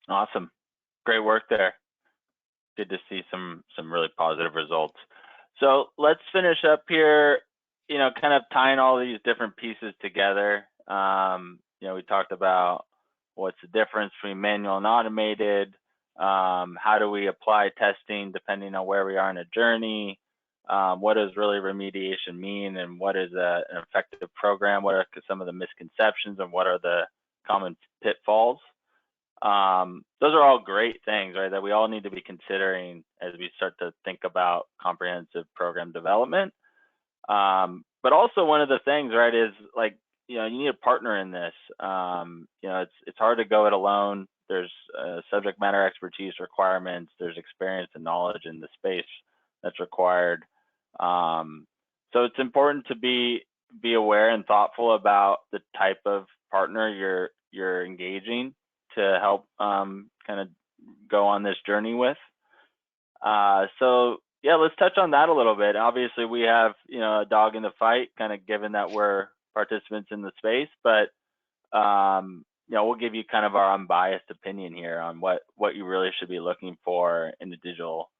Awesome. Great work there. Good to see some really positive results. So let's finish up here, kind of tying all these different pieces together. We talked about what's the difference between manual and automated. How do we apply testing depending on where we are in a journey? What does really remediation mean, and what is an effective program? What are some of the misconceptions, and what are the common pitfalls? Those are all great things, right, that we all need to be considering as we start to think about comprehensive program development. But also one of the things, right, is like, you need a partner in this. It's hard to go it alone. There's subject matter expertise requirements. There's experience and knowledge in the space that's required. So it's important to be aware and thoughtful about the type of partner you're engaging to help kind of go on this journey with. So yeah, let's touch on that a little bit. Obviously, we have a dog in the fight, kind of given that we're participants in the space, but we'll give you kind of our unbiased opinion here on what you really should be looking for in the digital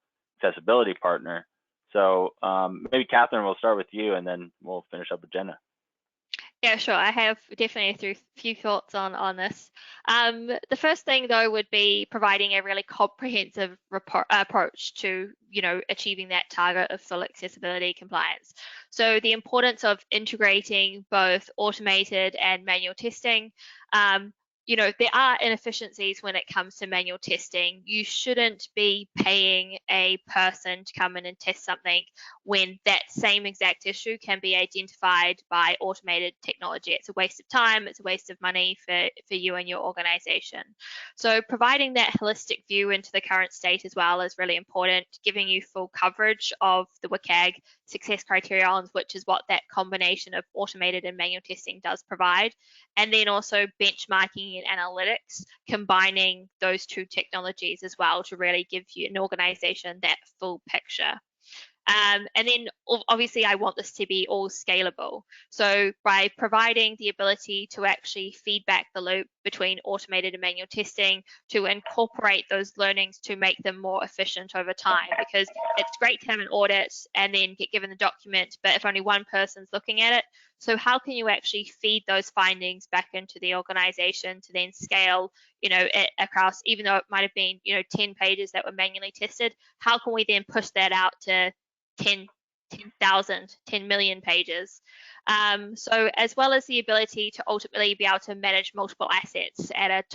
accessibility partner. So maybe Catherine, we'll start with you, and then we'll finish up with Jenna. Yeah, sure. I have definitely a few thoughts on this. The first thing, though, would be providing a really comprehensive approach to, achieving that target of full accessibility compliance. So the importance of integrating both automated and manual testing. There are inefficiencies when it comes to manual testing. You shouldn't be paying a person to come in and test something when that same exact issue can be identified by automated technology. It's a waste of time, it's a waste of money for you and your organization. So providing that holistic view into the current state as well is really important, giving you full coverage of the WCAG success criteria, which is what that combination of automated and manual testing does provide. And then also benchmarking and analytics, combining those two technologies as well to really give you an organization that full picture. And then obviously I want this to be all scalable. So by providing the ability to actually feedback the loop between automated and manual testing, to incorporate those learnings to make them more efficient over time, because it's great to have an audit and then get given the document, but if only one person's looking at it, so how can you actually feed those findings back into the organization to then scale, it across, even though it might have been, 10 pages that were manually tested, how can we then push that out to 10 10 million pages. So as well as the ability to ultimately be able to manage multiple assets at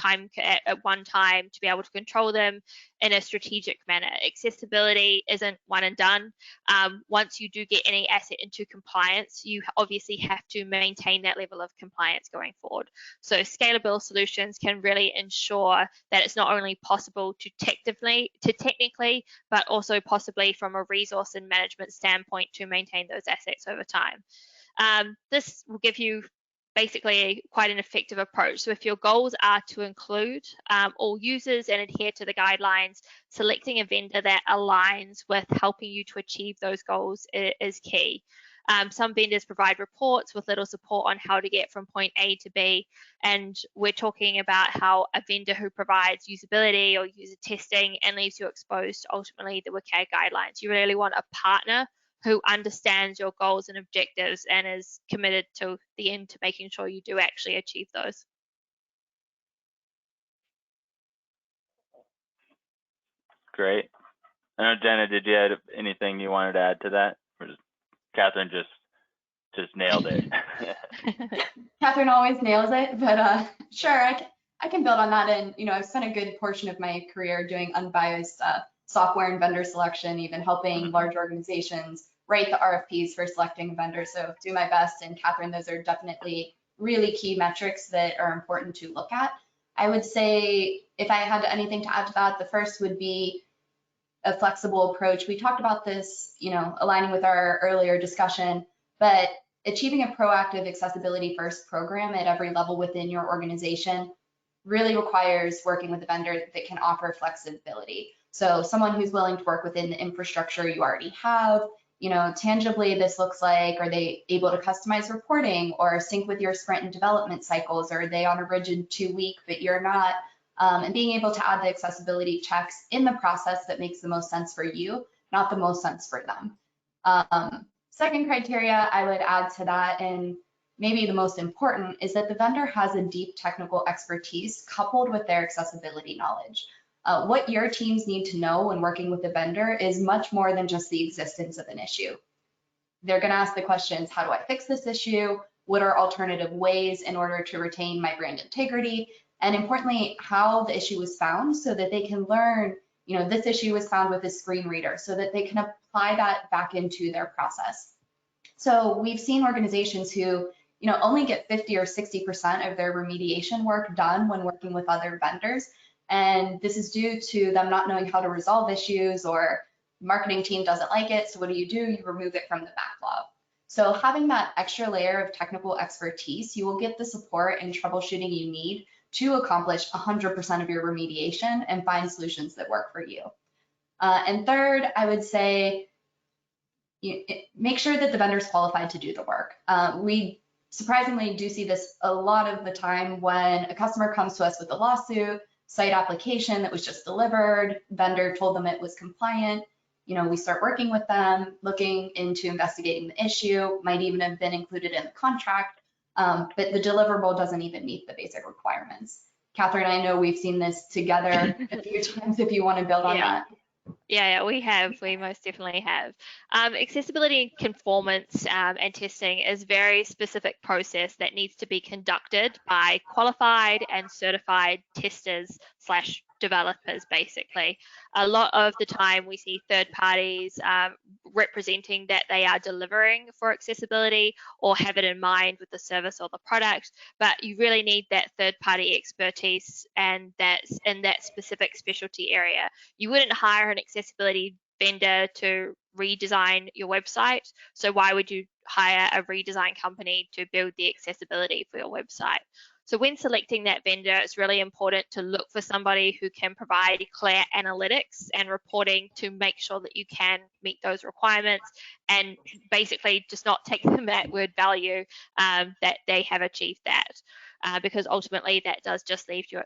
one time, to be able to control them in a strategic manner. Accessibility isn't one and done. Once you do get any asset into compliance, you obviously have to maintain that level of compliance going forward. So scalable solutions can really ensure that it's not only possible to technically, but also possibly from a resource and management standpoint to maintain those assets over time. This will give you basically quite an effective approach. So if your goals are to include all users and adhere to the guidelines, selecting a vendor that aligns with helping you to achieve those goals is key. Some vendors provide reports with little support on how to get from point A to B, and we're talking about how a vendor who provides usability or user testing and leaves you exposed to ultimately the WCAG guidelines. You really want a partner who understands your goals and objectives and is committed to the end to making sure you do actually achieve those. Great. I know, Jenna, did you have anything you wanted to add to that? Or Catherine just nailed it. Catherine always nails it, but sure, I can build on that. And I've spent a good portion of my career doing unbiased software and vendor selection, even helping large organizations write the RFPs for selecting a vendor. So do my best. And Catherine, those are definitely really key metrics that are important to look at. I would say if I had anything to add to that, the first would be a flexible approach. We talked about this, aligning with our earlier discussion, but achieving a proactive accessibility first program at every level within your organization really requires working with a vendor that can offer flexibility. So someone who's willing to work within the infrastructure you already have, tangibly this looks like, are they able to customize reporting or sync with your sprint and development cycles? Or are they on a rigid 2-week, but you're not? And being able to add the accessibility checks in the process that makes the most sense for you, not the most sense for them. Second criteria I would add to that, and maybe the most important, is that the vendor has a deep technical expertise coupled with their accessibility knowledge. What your teams need to know when working with a vendor is much more than just the existence of an issue. They're going to ask the questions, how do I fix this issue? What are alternative ways in order to retain my brand integrity? And importantly, how the issue was found, so that they can learn, this issue was found with a screen reader, so that they can apply that back into their process. So we've seen organizations who, only get 50 or 60% of their remediation work done when working with other vendors. And this is due to them not knowing how to resolve issues, or marketing team doesn't like it. So what do? You remove it from the backlog. So having that extra layer of technical expertise, you will get the support and troubleshooting you need to accomplish 100% of your remediation and find solutions that work for you. And third, I would say, make sure that the vendor is qualified to do the work. We surprisingly do see this a lot of the time when a customer comes to us with a lawsuit, site application that was just delivered, vendor told them it was compliant. We start working with them, looking into investigating the issue, might even have been included in the contract, but the deliverable doesn't even meet the basic requirements. Catherine, I know we've seen this together a few times, if you want to build on that. Yeah, we most definitely have. Accessibility conformance and testing is a very specific process that needs to be conducted by qualified and certified testers / developers, basically. A lot of the time we see third parties representing that they are delivering for accessibility or have it in mind with the service or the product, but you really need that third party expertise, and that's in that specific specialty area. You wouldn't hire an accessibility vendor to redesign your website, so why would you hire a redesign company to build the accessibility for your website? So when selecting that vendor, it's really important to look for somebody who can provide clear analytics and reporting to make sure that you can meet those requirements, and basically just not take them at word value that they have achieved that. Because ultimately that does just leave you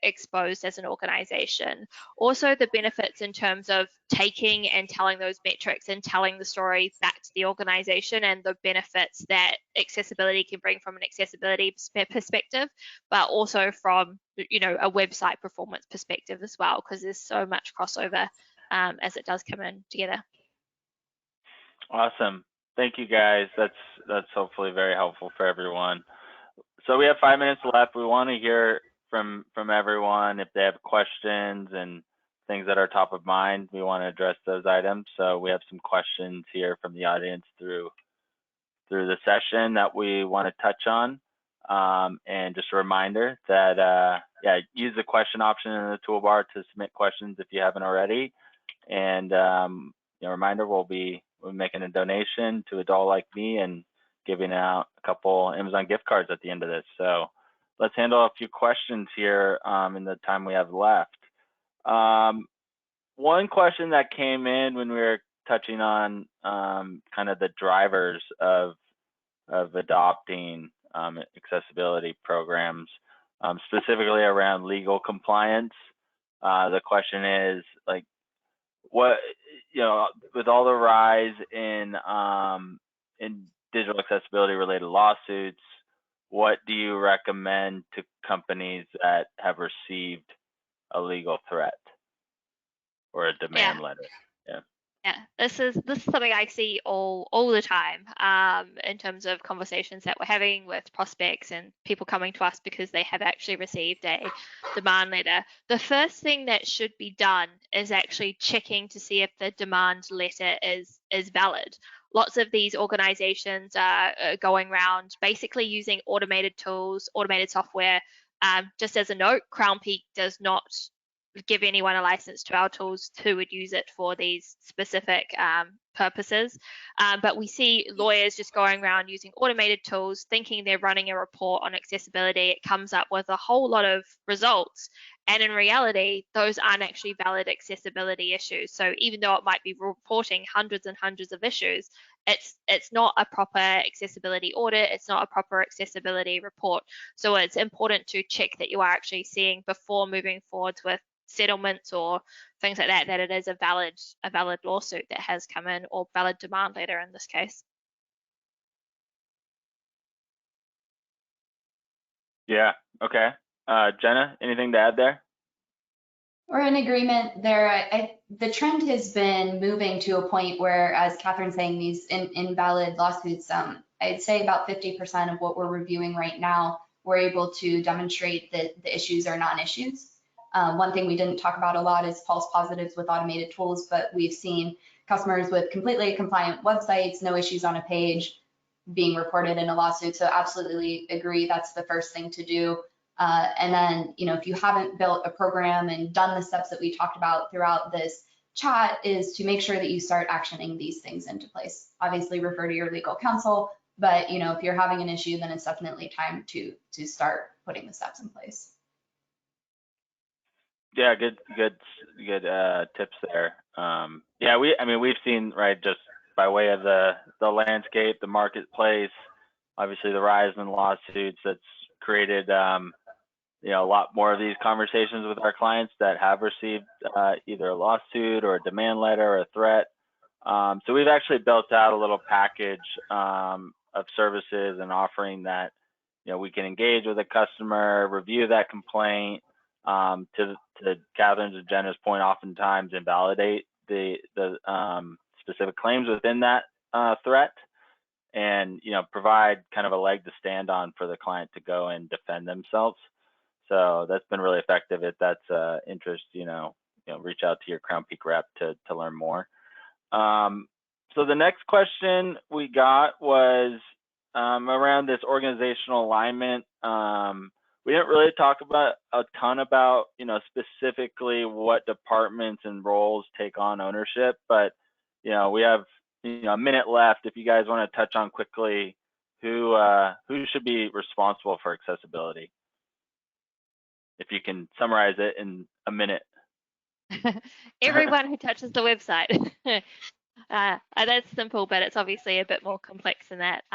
exposed as an organization. Also, the benefits in terms of taking and telling those metrics and telling the story back to the organization, and the benefits that accessibility can bring from an accessibility perspective, but also from a website performance perspective as well, because there's so much crossover as it does come in together. Awesome. Thank you, guys. That's hopefully very helpful for everyone. So we have 5 minutes left. We want to hear from everyone if they have questions and things that are top of mind. We want to address those items. So we have some questions here from the audience through the session that we want to touch on. And just a reminder that yeah, use the question option in the toolbar to submit questions if you haven't already. And you know, reminder, we'll be making a donation to a doll like me and giving out a couple Amazon gift cards at the end of this. So let's handle a few questions here in the time we have left. One question that came in when we were touching on kind of the drivers of adopting accessibility programs, specifically around legal compliance. The question is, like, what, you know, with all the rise in digital accessibility related lawsuits, what do you recommend to companies that have received a legal threat or a demand letter? Yeah, this is something I see all the time in terms of conversations that we're having with prospects and people coming to us because they have actually received a demand letter. The first thing that should be done is actually checking to see if the demand letter is valid. Lots of these organizations are going around basically using automated tools, automated software. Just as a note, Crownpeak does not give anyone a license to our tools who would use it for these specific purposes. But we see lawyers just going around using automated tools, thinking they're running a report on accessibility. It comes up with a whole lot of results. And in reality, those aren't actually valid accessibility issues. So even though it might be reporting hundreds and hundreds of issues, it's not a proper accessibility audit. It's not a proper accessibility report. So it's important to check that you are actually seeing before moving forward with settlements or things like that it is a valid lawsuit that has come in, or valid demand letter in this case. Yeah, okay. Jenna, anything to add there? We're in agreement there. The trend has been moving to a point where, as Catherine's saying, these invalid lawsuits, I'd say about 50% of what we're reviewing right now, we're able to demonstrate that the issues are non-issues. One thing we didn't talk about a lot is false positives with automated tools, but we've seen customers with completely compliant websites, no issues on a page, being reported in a lawsuit. So absolutely agree, that's the first thing to do. And then, you know, if you haven't built a program and done the steps that we talked about throughout this chat, is to make sure that you start actioning these things into place. Obviously refer to your legal counsel, but you know, if you're having an issue, then it's definitely time to start putting the steps in place. Yeah, good tips there. Yeah, we've seen, right, just by way of the landscape, the marketplace, obviously the rise in lawsuits that's created you know, a lot more of these conversations with our clients that have received either a lawsuit or a demand letter or a threat. So we've actually built out a little package of services and offering that, you know, we can engage with a customer, review that complaint, to Catherine's and Jenna's point, oftentimes invalidate the specific claims within that threat, and, you know, provide kind of a leg to stand on for the client to go and defend themselves. So that's been really effective. If that's interest, you know, reach out to your Crownpeak rep to learn more. So the next question we got was around this organizational alignment. We didn't really talk about a ton about, you know, specifically what departments and roles take on ownership, but, you know, we have, you know, a minute left. If you guys want to touch on quickly who should be responsible for accessibility, if you can summarize it in a minute. Everyone who touches the website. That's simple, but it's obviously a bit more complex than that,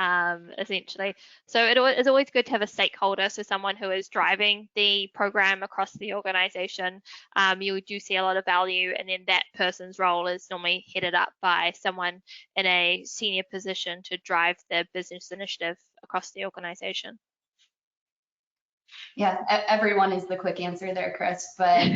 essentially. So it is always good to have a stakeholder, so someone who is driving the program across the organization. You do see a lot of value, and then that person's role is normally headed up by someone in a senior position to drive the business initiative across the organization. Yeah, everyone is the quick answer there, Chris. But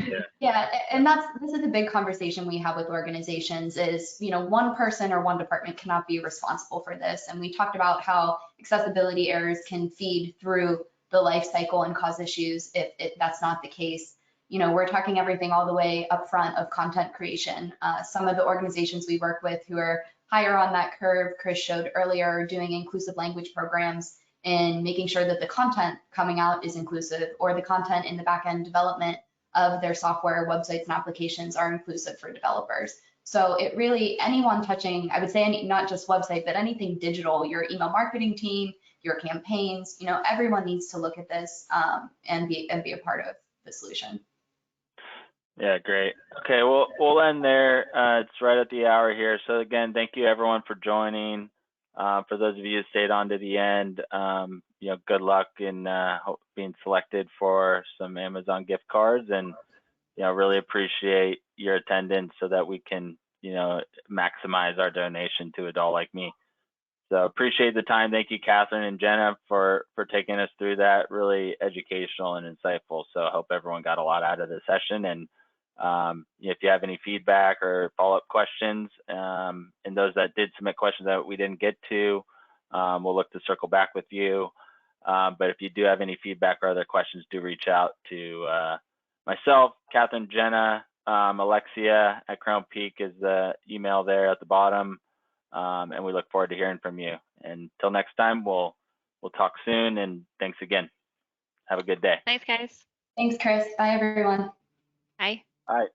yeah, and this is a big conversation we have with organizations is, one person or one department cannot be responsible for this. And we talked about how accessibility errors can feed through the life cycle and cause issues if that's not the case. We're talking everything all the way up front of content creation. Some of the organizations we work with who are higher on that curve, Chris showed earlier, are doing inclusive language programs and making sure that the content coming out is inclusive, or the content in the back-end development of their software, websites, and applications are inclusive for developers. So it really, anyone touching, I would say not just website, but anything digital, your email marketing team, your campaigns, everyone needs to look at this and be a part of the solution. Yeah, great. Okay, we'll end there. It's right at the hour here. So again, thank you everyone for joining. For those of you who stayed on to the end, good luck in being selected for some Amazon gift cards, and really appreciate your attendance so that we can maximize our donation to a doll like me. So appreciate the time. Thank you, Catherine and Jenna, for taking us through that. Really educational and insightful. So I hope everyone got a lot out of the session. And if you have any feedback or follow-up questions, and those that did submit questions that we didn't get to, we'll look to circle back with you. But if you do have any feedback or other questions, do reach out to myself, Catherine, Jenna, Alexia at Crown Peak is the email there at the bottom. And we look forward to hearing from you. And until next time, we'll talk soon. And thanks again. Have a good day. Thanks, guys. Thanks, Chris. Bye, everyone. Bye. All right.